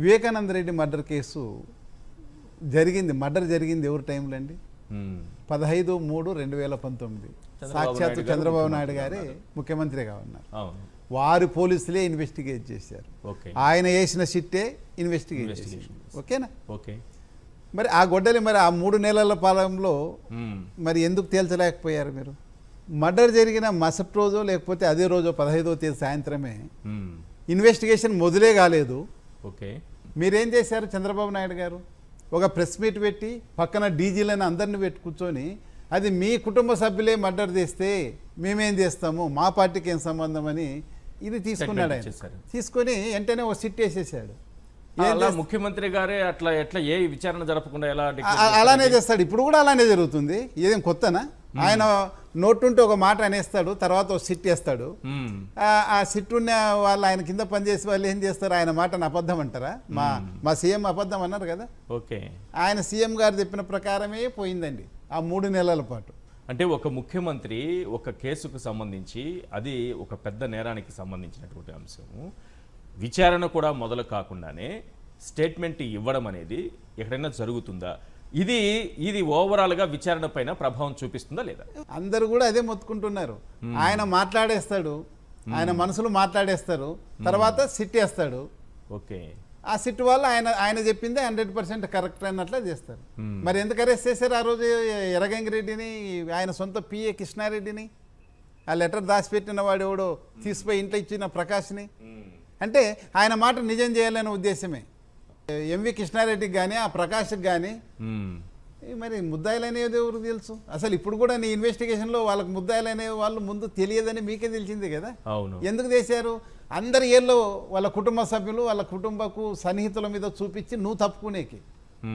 Vivekananda Reddy murder case జరిగింది. Murder జరిగింది ఎవరి టైంలో అండి? 15/3/2019 సాక్షాత్తు చంద్రబాబు నాయుడు గారే ముఖ్యమంత్రిగా ఉన్నారు. వారి పోలీసులే ఇన్వెస్టిగేట్ చేశారు. ఆయన వేసిన సిట్టే ఇన్వెస్టిగేట్ చేశారు. ఓకేనా? ఓకే. మరి ఆ గొడ్డలి మరి ఆ 3 నెలల పాలనలో మరి ఎందుకు తేల్చలేకపోయారు మీరు? మర్డర్ జరిగిన మరుసటి రోజో లేకపోతే అదే రోజో 15వ తేదీ సాయంత్రమే ఇన్వెస్టిగేషన్ మొదలే కాలేదు. ఓకే. మీరేం చేశారు? చంద్రబాబు నాయుడు గారు ఒక ప్రెస్ మీట్ పెట్టి పక్కన డీజీలను అందరిని పెట్టి కూర్చొని అది మీ కుటుంబ సభ్యులే మర్డర్ చేస్తే మేమేం చేస్తాము, మా పార్టీకి ఏం సంబంధం అని ఇది తీసుకున్నాడు. ఆయన తీసుకొని వెంటనే ఒక సిట్ వేసేసాడు. ముఖ్యమంత్రి గారే అట్లా ఎట్లా ఏ విచారణ జరపకుండా ఎలా అలానే చేస్తాడు. ఇప్పుడు కూడా అలానే జరుగుతుంది. ఏదేం కొత్తనా? ఆయన నోటుంటే ఒక మాట అనేస్తాడు, తర్వాత ఒక సిట్ వేస్తాడు. ఆ సిట్ ఉన్న వాళ్ళు ఆయన కింద పనిచేసే వాళ్ళు ఏం చేస్తారు? ఆయన మాటను అబద్ధం అంటారా? మా సీఎం అబద్ధం అన్నారు కదా. ఓకే. ఆయన సీఎం గారు చెప్పిన ప్రకారమే పోయిందండి ఆ 3 నెలల పాటు. అంటే ఒక ముఖ్యమంత్రి ఒక కేసుకు సంబంధించి, అది ఒక పెద్ద నేరానికి సంబంధించినటువంటి అంశము, విచారణ కూడా మొదలు కాకుండానే స్టేట్మెంట్ ఇవ్వడం అనేది ఎక్కడైనా జరుగుతుందా? ఇది ఓవరాల్గా విచారణ పైన ప్రభావం చూపిస్తుందా లేదా? అందరూ కూడా అదే మొత్తుకుంటున్నారు. ఆయన మాట్లాడేస్తాడు, ఆయన మనసులో మాట్లాడేస్తారు, తర్వాత సిట్ వేస్తాడు. ఓకే. ఆ సిట్ వల్ల ఆయన చెప్పిందే 100% కరెక్ట్ అన్నట్లే చేస్తారు. మరి ఎందుకు అరెస్ట్ చేశారు ఆ రోజు ఎర్రగంగిరెడ్డిని, ఆయన సొంత పిఏ కృష్ణారెడ్డిని? ఆ లెటర్ దాచిపెట్టిన వాడు ఎవడో తీసిపోయి ఇంట్లో ఇచ్చిన ప్రకాష్ని. అంటే ఆయన మాట నిజం చేయాలనే ఉద్దేశమే. ఎంవి కృష్ణారెడ్డికి కానీ ఆ ప్రకాష్కి కానీ మరి ముద్దాయిలు అనేది ఎవరు తెలుసు? అసలు ఇప్పుడు కూడా నీ ఇన్వెస్టిగేషన్లో వాళ్ళకి ముద్దాయిలు అనే వాళ్ళు ముందు తెలియదని మీకే తెలిసింది కదా. ఎందుకు చేశారు? అందరి ఏళ్ళు వాళ్ళ కుటుంబ సభ్యులు వాళ్ళ కుటుంబకు సన్నిహితుల మీద చూపించి నువ్వు తప్పుకునేకి.